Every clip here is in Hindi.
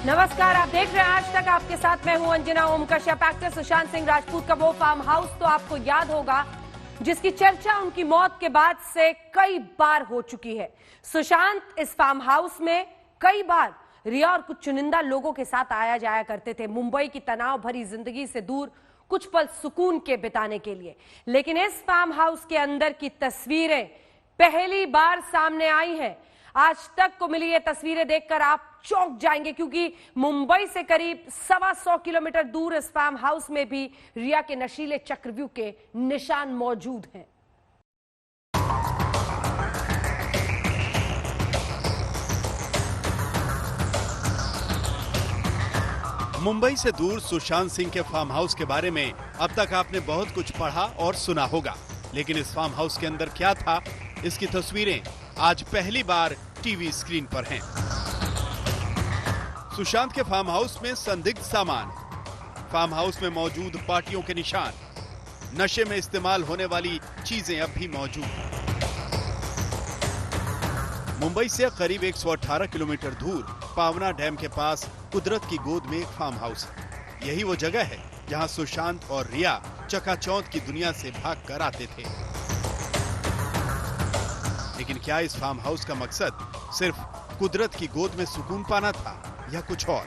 नमस्कार, आप देख रहे हैं आज तक। आपके साथ मैं हूं अंजना ओम कश्यप। एक्टर सुशांत सिंह राजपूत का वो फार्म हाउस तो आपको याद होगा जिसकी चर्चा उनकी मौत के बाद से कई बार हो चुकी है। सुशांत इस फार्म हाउस में कई बार रिया और कुछ चुनिंदा लोगों के साथ आया जाया करते थे, मुंबई की तनाव भरी जिंदगी से दूर कुछ पल सुकून के बिताने के लिए। लेकिन इस फार्म हाउस के अंदर की तस्वीरें पहली बार सामने आई हैं। आज तक को मिली ये तस्वीरें देखकर आप चौंक जाएंगे, क्योंकि मुंबई से करीब 125 किलोमीटर दूर इस फार्म हाउस में भी रिया के नशीले चक्रव्यूह के निशान मौजूद हैं। मुंबई से दूर सुशांत सिंह के फार्म हाउस के बारे में अब तक आपने बहुत कुछ पढ़ा और सुना होगा, लेकिन इस फार्म हाउस के अंदर क्या था, इसकी तस्वीरें आज पहली बार टीवी स्क्रीन पर हैं। सुशांत के फार्म हाउस में संदिग्ध सामान, फार्म हाउस में मौजूद पार्टियों के निशान, नशे में इस्तेमाल होने वाली चीजें अब भी मौजूद हैं। मुंबई से करीब 118 किलोमीटर दूर पावना डैम के पास कुदरत की गोद में एक फार्म हाउस है। यही वो जगह है जहां सुशांत और रिया चकाचौंध की दुनिया से भागकर आते थे। लेकिन क्या इस फार्म हाउस का मकसद सिर्फ कुदरत की गोद में सुकून पाना था या कुछ और?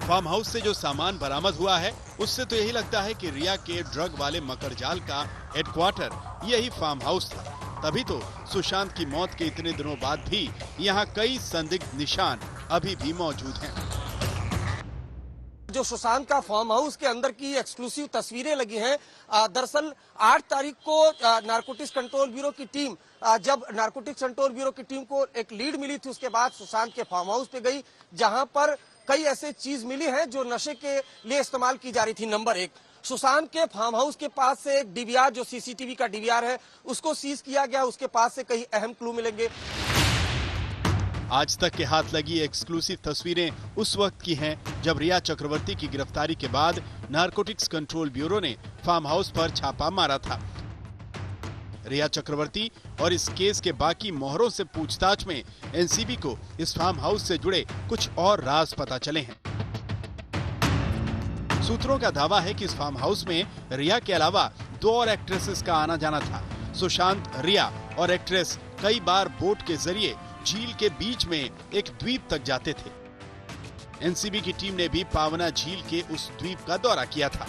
फार्म हाउस से जो सामान बरामद हुआ है उससे तो यही लगता है कि रिया के ड्रग वाले मकरजाल का हेडक्वार्टर यही फार्म हाउस था। तभी तो सुशांत की मौत के इतने दिनों बाद भी यहाँ कई संदिग्ध निशान अभी भी मौजूद हैं। जो सुशांत का फार्म हाउस के अंदर की एक्सक्लूसिव तस्वीरें लगी हैं, दरअसल 8 तारीख को नारकोटिक्स कंट्रोल ब्यूरो की टीम, जब नारकोटिक्स कंट्रोल ब्यूरो की टीम को एक लीड मिली थी, उसके बाद सुशांत के फार्म हाउस पे गई, जहां पर कई ऐसे चीज मिली हैं जो नशे के लिए इस्तेमाल की जा रही थी। नंबर 1, सुशांत के फार्म हाउस के पास से एक डीवीआर, जो सीसीटीवी का डीवीआर है, उसको सीज किया गया। उसके पास से कई अहम क्लू मिलेंगे। आज तक के हाथ लगी एक्सक्लूसिव तस्वीरें उस वक्त की हैं जब रिया चक्रवर्ती की गिरफ्तारी के बाद नारकोटिक्स कंट्रोल ब्यूरो ने फार्म हाउस पर छापा मारा था। रिया चक्रवर्ती और इस केस के बाकी मोहरों से पूछताछ में एनसीबी को इस फार्म हाउस से जुड़े कुछ और राज पता चले हैं। सूत्रों का दावा है कि इस फार्म हाउस में रिया के अलावा 2 और एक्ट्रेसेस का आना जाना था। सुशांत, रिया और एक्ट्रेस कई बार बोट के जरिए झील के बीच में एक द्वीप तक जाते थे। एनसीबी की टीम ने भी पावना झील के उस द्वीप का दौरा किया था।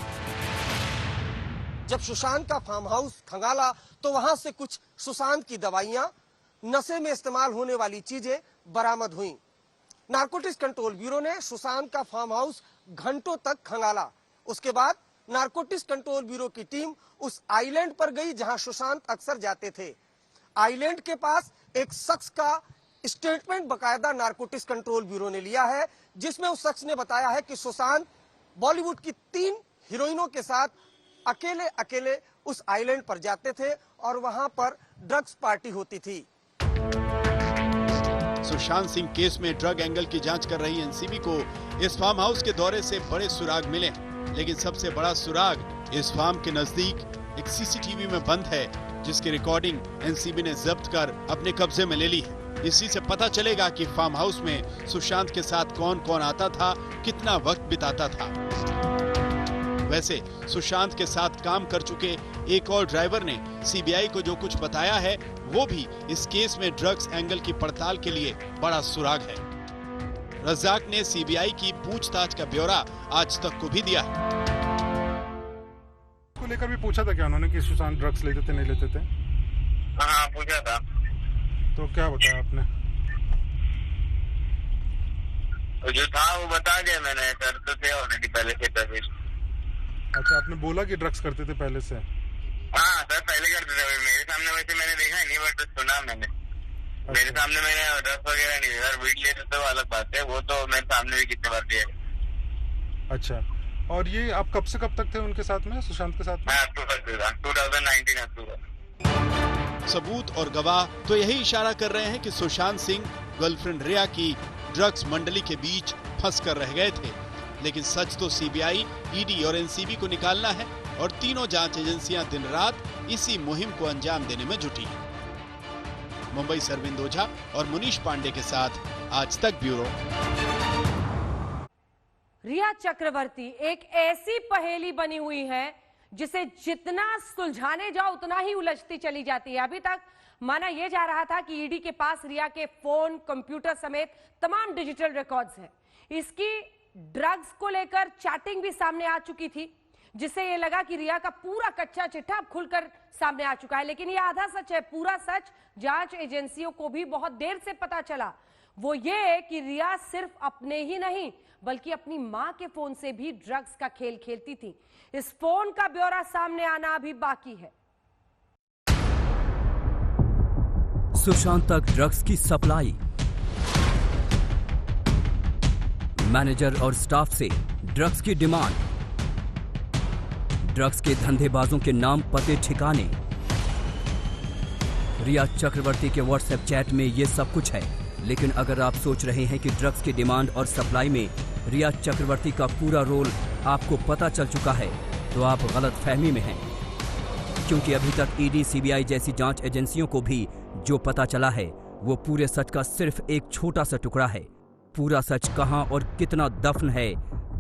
जब सुशांत का फार्म हाउस खंगाला तो वहां से कुछ सुशांत की दवाइयां, नशे में इस्तेमाल होने वाली चीजें बरामद हुई। नारकोटिक्स कंट्रोल ब्यूरो ने सुशांत का फार्म हाउस घंटों तक खंगाला। उसके बाद नारकोटिक्स कंट्रोल ब्यूरो की टीम उस आइलैंड पर गई जहां सुशांत अक्सर जाते थे। आइलैंड के पास एक शख्स का स्टेटमेंट बकायदा नारकोटिक्स कंट्रोल ब्यूरो ने लिया है, जिसमें उस शख्स ने बताया है कि सुशांत बॉलीवुड की 3 हीरोइनों के साथ अकेले अकेले उस आइलैंड पर जाते थे और वहां पर ड्रग्स पार्टी होती थी। सुशांत सिंह केस में ड्रग एंगल की जांच कर रही एनसीबी को इस फार्म हाउस के दौरे से बड़े सुराग मिले हैं। लेकिन सबसे बड़ा सुराग इस फार्म के नजदीक एक सीसीटीवी में बंद है, जिसकी रिकॉर्डिंग एनसीबी ने जब्त कर अपने कब्जे में ले ली है। इसी से पता चलेगा कि फार्म हाउस में सुशांत के साथ कौन कौन आता था, कितना वक्त बिताता था। वैसे सुशांत के साथ काम कर चुके एक और ड्राइवर ने सीबीआई को जो कुछ बताया है, वो भी इस केस में ड्रग्स एंगल की पड़ताल के लिए बड़ा सुराग है। रज्जाक ने सीबीआई की पूछताछ का ब्यौरा आज तक को भी दिया है। को लेकर भी पूछा था क्या उन्होंने कि सुशांत ड्रग्स लेते थे, नहीं लेते थे? हाँ, पूछा था। तो क्या बताया आपने? तो जो था वो बता दिया मैंने, करते थे ऑलरेडी पहले से तभी। अच्छा, आपने बोला कि ड्रग्स करते थे पहले से? हाँ सर, पहले करते थे। मेरे सामने वैसे मैंने देखा नहीं, बट सुना मैंने। अच्छा। मेरे सामने मैंने ड्रग्स वगैरह नहीं देखा। वीट लेते तो अलग बात है, वो तो मेरे सामने भी कितने बार दिया। अच्छा, और ये आप कब से कब तक थे उनके साथ में, सुशांत के साथ में? 2019 अक्टूबर। सबूत और गवाह तो यही इशारा कर रहे हैं कि सुशांत सिंह गर्लफ्रेंड रिया की ड्रग्स मंडली के बीच फंस कर रह गए थे। लेकिन सच तो सीबीआई, ईडी और एनसीबी को निकालना है और तीनों जांच एजेंसियां दिन रात इसी मुहिम को अंजाम देने में जुटी हैं। मुंबई से अरविंद ओझा और मुनीश पांडे के साथ आज तक ब्यूरो। रिया चक्रवर्ती एक ऐसी पहेली बनी हुई है जिसे जितना सुलझाने जाओ उतना ही उलझती चली जाती है। अभी तक माना यह जा रहा था कि ईडी के पास रिया के फोन, कंप्यूटर समेत तमाम डिजिटल रिकॉर्ड्स हैं। इसकी ड्रग्स को लेकर चैटिंग भी सामने आ चुकी थी, जिससे यह लगा कि रिया का पूरा कच्चा चिट्ठा अब खुलकर सामने आ चुका है। लेकिन यह आधा सच है। पूरा सच जांच एजेंसियों को भी बहुत देर से पता चला। वो ये कि रिया सिर्फ अपने ही नहीं बल्कि अपनी मां के फोन से भी ड्रग्स का खेल खेलती थी। इस फोन का ब्यौरा सामने आना अभी बाकी है। सुशांत तक ड्रग्स की सप्लाई, मैनेजर और स्टाफ से ड्रग्स की डिमांड, ड्रग्स के धंधेबाजों के नाम, पते, ठिकाने। रिया चक्रवर्ती के व्हाट्सएप चैट में ये सब कुछ है। लेकिन अगर आप सोच रहे हैं कि ड्रग्स की डिमांड और सप्लाई में रिया चक्रवर्ती का पूरा रोल आपको पता चल चुका है, तो आप गलत फहमी में हैं। क्योंकि अभी तक ईडी, सीबीआई जैसी जांच एजेंसियों को भी जो पता चला है वो पूरे सच का सिर्फ एक छोटा सा टुकड़ा है। पूरा सच कहां और कितना दफन है,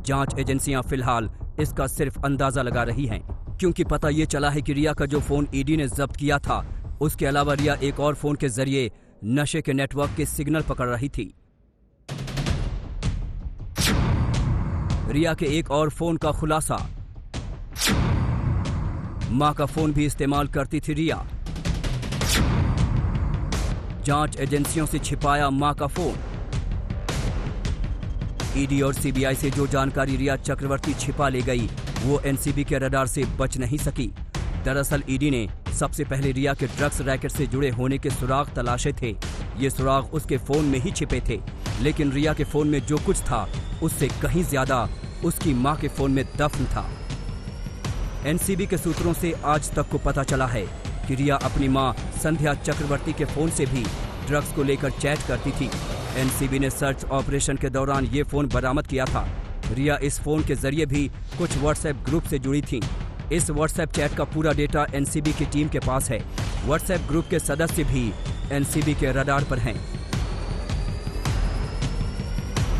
जांच एजेंसियां फिलहाल इसका सिर्फ अंदाजा लगा रही हैं। क्योंकि पता ये चला है कि रिया का जो फोन ईडी ने जब्त किया था, उसके अलावा रिया एक और फोन के जरिए नशे के नेटवर्क के सिग्नल पकड़ रही थी। रिया के एक और फोन का खुलासा, मां का फोन भी इस्तेमाल करती थी रिया। जांच एजेंसियों से छिपाया मां का फोन। ईडी और सीबीआई से जो जानकारी रिया चक्रवर्ती छिपा ले गई, वो एनसीबी के रडार से बच नहीं सकी। दरअसल ईडी ने सबसे पहले रिया के ड्रग्स रैकेट से जुड़े होने के सुराग तलाशे थे। ये सुराग उसके फोन में ही छिपे थे। लेकिन रिया के फोन में जो कुछ था उससे कहीं ज्यादा उसकी मां के फोन में दफन था। एनसीबी के सूत्रों से आज तक को पता चला है कि रिया अपनी मां संध्या चक्रवर्ती के फोन से भी ड्रग्स को लेकर चैट करती थी। एनसीबी ने सर्च ऑपरेशन के दौरान ये फोन बरामद किया था। रिया इस फोन के जरिए भी कुछ व्हाट्सएप ग्रुप से जुड़ी थी। इस व्हाट्सएप चैट का पूरा डेटा एनसीबी की टीम के पास है। व्हाट्सएप ग्रुप के सदस्य भी एनसीबी के रडार पर हैं।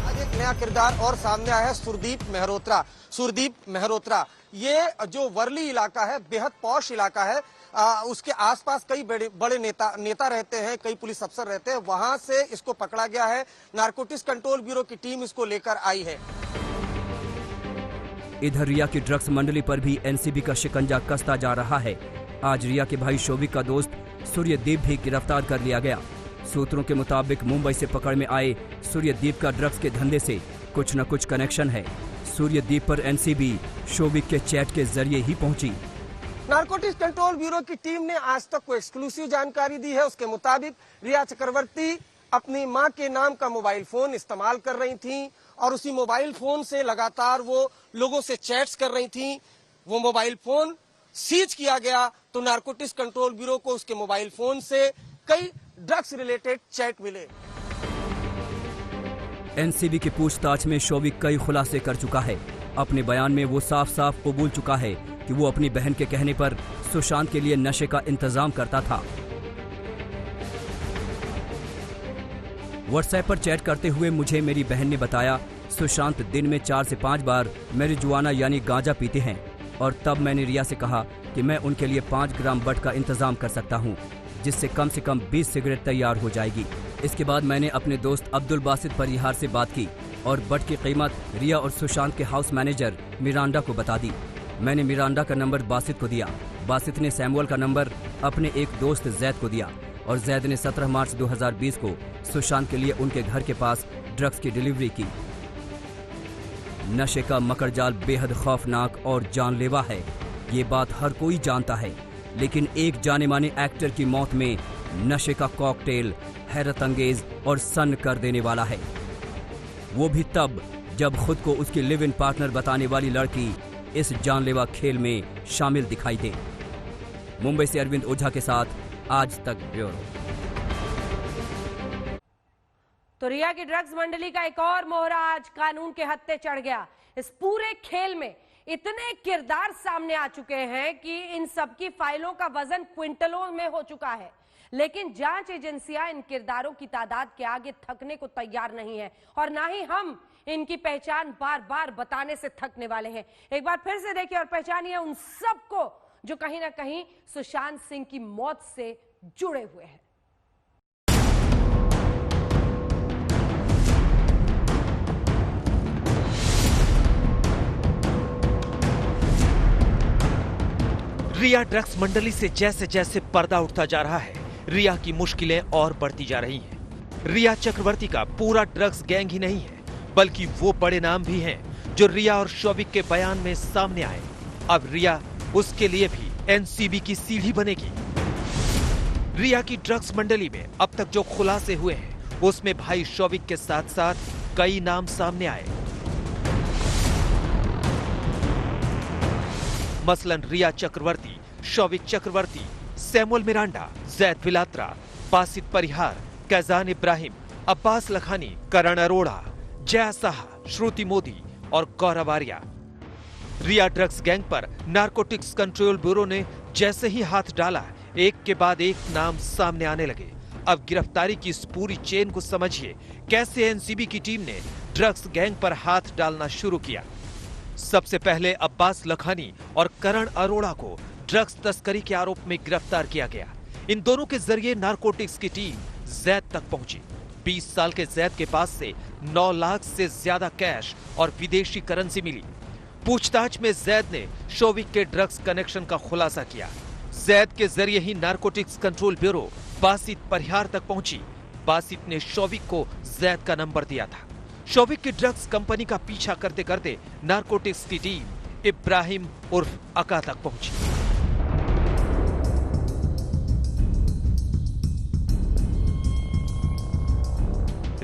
आज एक नया किरदार और सामने आया है, सुरदीप मेहरोत्रा। सुरदीप मेहरोत्रा, ये जो वर्ली इलाका है, बेहद पॉश इलाका है। उसके आसपास कई बड़े नेता रहते हैं, कई पुलिस अफसर रहते हैं। वहां से इसको पकड़ा गया है। नारकोटिक्स कंट्रोल ब्यूरो की टीम इसको लेकर आई है। इधर रिया की ड्रग्स मंडली पर भी एनसीबी का शिकंजा कसता जा रहा है। आज रिया के भाई शोभिक का दोस्त सूर्यदीप भी गिरफ्तार कर लिया गया। सूत्रों के मुताबिक मुंबई से पकड़ में आए सूर्यदीप का ड्रग्स के धंधे से कुछ न कुछ कनेक्शन है। सूर्यदीप पर एनसीबी शोभिक के चैट के जरिए ही पहुंची। नारकोटिक्स कंट्रोल ब्यूरो की टीम ने आज तक को एक्सक्लूसिव जानकारी दी है। उसके मुताबिक रिया चक्रवर्ती अपनी मां के नाम का मोबाइल फोन इस्तेमाल कर रही थी और उसी मोबाइल फोन से लगातार वो लोगों से चैट्स कर रही थी। वो मोबाइल फोन सीज किया गया तो नारकोटिक्स कंट्रोल ब्यूरो को उसके मोबाइल फोन से कई ड्रग्स रिलेटेड चैट मिले। एनसीबी की पूछताछ में शोभिक कई खुलासे कर चुका है। अपने बयान में वो साफ साफ कबूल चुका है कि वो अपनी बहन के कहने पर सुशांत के लिए नशे का इंतजाम करता था। व्हाट्सएप पर चैट करते हुए मुझे मेरी बहन ने बताया, सुशांत दिन में 4 से 5 बार मैरिजुआना यानी गांजा पीते हैं और तब मैंने रिया से कहा कि मैं उनके लिए 5 ग्राम बट का इंतजाम कर सकता हूं, जिससे कम से कम 20 सिगरेट तैयार हो जाएगी। इसके बाद मैंने अपने दोस्त अब्दुल बासित परिहार से बात की और बट की कीमत रिया और सुशांत के हाउस मैनेजर मिरांडा को बता दी। मैंने मिरांडा का नंबर बासित को दिया। बासित ने सैमुअल का नंबर अपने एक दोस्त जैद को दिया और जैद ने 17 मार्च 2020 को सुशांत के लिए उनके घर के पास ड्रग्स की डिलीवरी की। नशे का मकड़जाल बेहद खौफनाक और जानलेवा है, ये बात हर कोई जानता है। लेकिन एक जाने माने एक्टर की मौत में नशे का कॉकटेल हैरत अंगेज और सन्न कर देने वाला है। वो भी तब जब खुद को उसकी लिव इन पार्टनर बताने वाली लड़की इस जानलेवा खेल में शामिल दिखाई दे। मुंबई से अरविंद ओझा के साथ आज तक ब्यूरो। तो रिया की ड्रग्स मंडली का एक और मोहरा आज कानून के हत्थे चढ़ गया। इस पूरे खेल में इतने किरदार सामने आ चुके हैं कि इन सबकी फाइलों का वजन क्विंटलों में हो चुका है। लेकिन जांच एजेंसियां इन किरदारों की तादाद के आगे थकने को तैयार नहीं है और ना ही हम इनकी पहचान बार बार बताने से थकने वाले हैं। एक बार फिर से देखिए और पहचानिए उन सबको जो कहीं ना कहीं सुशांत सिंह की मौत से जुड़े हुए हैं। रिया ड्रग्स मंडली से जैसे जैसे पर्दा उठता जा रहा है, रिया की मुश्किलें और बढ़ती जा रही हैं। रिया चक्रवर्ती का पूरा ड्रग्स गैंग ही नहीं है, बल्कि वो बड़े नाम भी हैं जो रिया और शौविक के बयान में सामने आए। अब रिया उसके लिए भी एनसीबी की सीढ़ी बनेगी। रिया की ड्रग्स मंडली में अब तक जो खुलासे हुए हैं, उसमें भाई शौविक के साथ साथ कई नाम सामने आए। मसलन रिया चक्रवर्ती, शौविक चक्रवर्ती, सैमुअल मिरांडा, जैद विलात्रा, बासित परिहार, कैजान इब्राहिम, अब्बास लखानी, करण अरोड़ा, जया साहा, श्रुति मोदी और गौरव आर्या। रिया ड्रग्स गैंग पर नारकोटिक्स कंट्रोल ब्यूरो ने जैसे ही हाथ डाला, एक के बाद एक नाम सामने आने लगे। अब गिरफ्तारी की इस पूरी चेन को समझिए, कैसे एनसीबी की टीम ने ड्रग्स गैंग पर हाथ डालना शुरू किया। सबसे पहले अब्बास लखानी और करण अरोड़ा को ड्रग्स तस्करी के आरोप में गिरफ्तार किया गया। इन दोनों के जरिए नारकोटिक्स की टीम जैद तक पहुंची। 20 साल के जैद के पास से 9 लाख से ज्यादा कैश और विदेशी करेंसी मिली। पूछताछ में जैद ने शौविक के ड्रग्स कनेक्शन का खुलासा किया। जैद के जरिए ही नारकोटिक्स कंट्रोल ब्यूरो बासित परिहार तक पहुंची। बासित ने शौविक को जैद का नंबर दिया था। शौविक की ड्रग्स कंपनी का पीछा करते करते नारकोटिक्स की टीम इब्राहिम उर्फ अका तक पहुंची।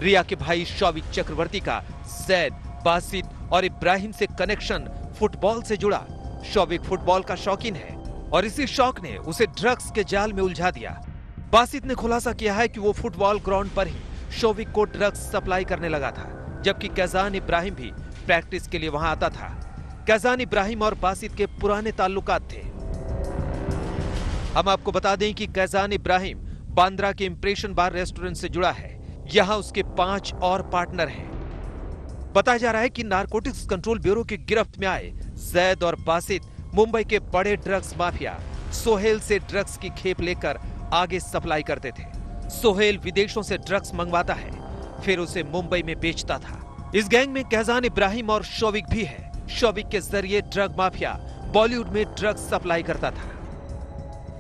रिया के भाई शौविक चक्रवर्ती का जैद, बासित और इब्राहिम से कनेक्शन फुटबॉल से जुड़ा। शौविक फुटबॉल का शौकीन है और इसी शौक ने उसे ड्रग्स के जाल में उलझा दिया। बासित ने खुलासा किया है कि वो फुटबॉल ग्राउंड पर ही शौविक को ड्रग्स सप्लाई करने लगा था, जबकि कैजान इब्राहिम भी प्रैक्टिस के लिए वहां आता था। कैजान इब्राहिम और बासित के पुराने ताल्लुकात थे। हम आपको बता दें कि कैजान इब्राहिम बांद्रा के इंप्रेशन बार रेस्टोरेंट से जुड़ा है। यहां उसके 5 और पार्टनर हैं। बताया जा रहा है कि नारकोटिक्स कंट्रोल ब्यूरो की गिरफ्त में आए जैद और बासित मुंबई के बड़े ड्रग्स माफिया सोहेल से ड्रग्स की खेप लेकर आगे सप्लाई करते थे। सोहेल विदेशों से ड्रग्स मंगवाता है, फिर उसे मुंबई में बेचता था। इस गैंग में कैजान इब्राहिम और शौविक भी है। शौविक के जरिए ड्रग माफिया बॉलीवुड में ड्रग्स सप्लाई करता था।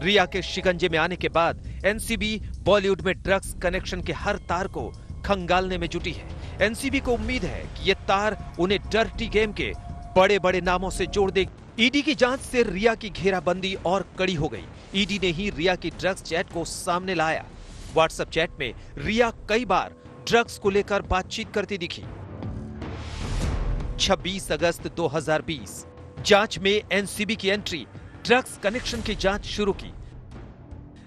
रिया के शिकंजे में आने के बाद एनसीबी बॉलीवुड में ड्रग्स कनेक्शन के हर तार को खंगालने में जुटी है। एनसीबी को उम्मीद है कि ये तार उन्हें डर्टी गेम के बड़े बड़े नामों से जोड़ देगी। ईडी की जांच से रिया की घेराबंदी और कड़ी हो गई। ईडी ने ही रिया की ड्रग्स चैट को सामने लाया। व्हाट्सएप चैट में रिया कई बार ड्रग्स को लेकर बातचीत करती दिखी। 26 अगस्त 2020 जांच में एनसीबी की एंट्री, ड्रग्स कनेक्शन की जांच शुरू की।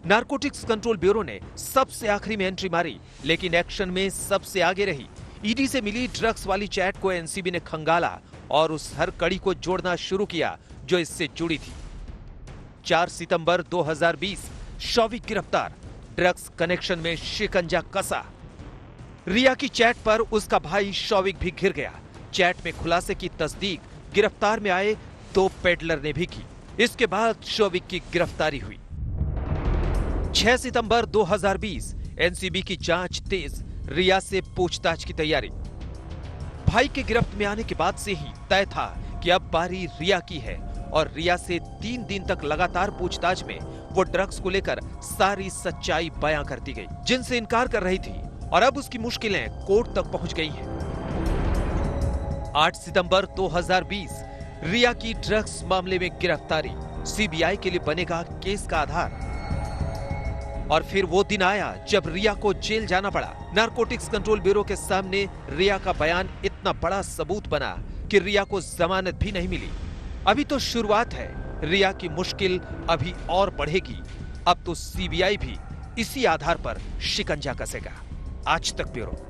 नारकोटिक्स कंट्रोल ब्यूरो ने सबसे आखिरी में एंट्री मारी, लेकिन एक्शन में सबसे आगे रही। ईडी से मिली ड्रग्स वाली चैट को एनसीबी ने खंगाला और उस हर कड़ी को जोड़ना शुरू किया जो इससे जुड़ी थी। 4 सितंबर 2020 शौविक गिरफ्तार, ड्रग्स कनेक्शन में शिकंजा कसा। रिया की चैट पर उसका भाई शौविक भी घिर गया। चैट में खुलासे की तस्दीक गिरफ्तार में आए 2 पेडलर ने भी की। इसके बाद शौविक की गिरफ्तारी हुई। 6 सितंबर 2020 एनसीबी की जांच तेज, रिया से पूछताछ की तैयारी। भाई के गिरफ्त में आने के बाद से ही तय था कि अब बारी रिया की है और रिया से 3 दिन तक लगातार पूछताछ में वो ड्रग्स को लेकर सारी सच्चाई बयां करती गई, जिनसे इनकार कर रही थी, और अब उसकी मुश्किलें कोर्ट तक पहुंच गई हैं। 8 सितंबर 2020 रिया की ड्रग्स मामले में गिरफ्तारी, सीबीआई के लिए बनेगा केस का आधार। और फिर वो दिन आया जब रिया को जेल जाना पड़ा। नारकोटिक्स कंट्रोल ब्यूरो के सामने रिया का बयान इतना बड़ा सबूत बना कि रिया को जमानत भी नहीं मिली। अभी तो शुरुआत है, रिया की मुश्किल अभी और बढ़ेगी। अब तो सीबीआई भी इसी आधार पर शिकंजा कसेगा। आज तक ब्यूरो।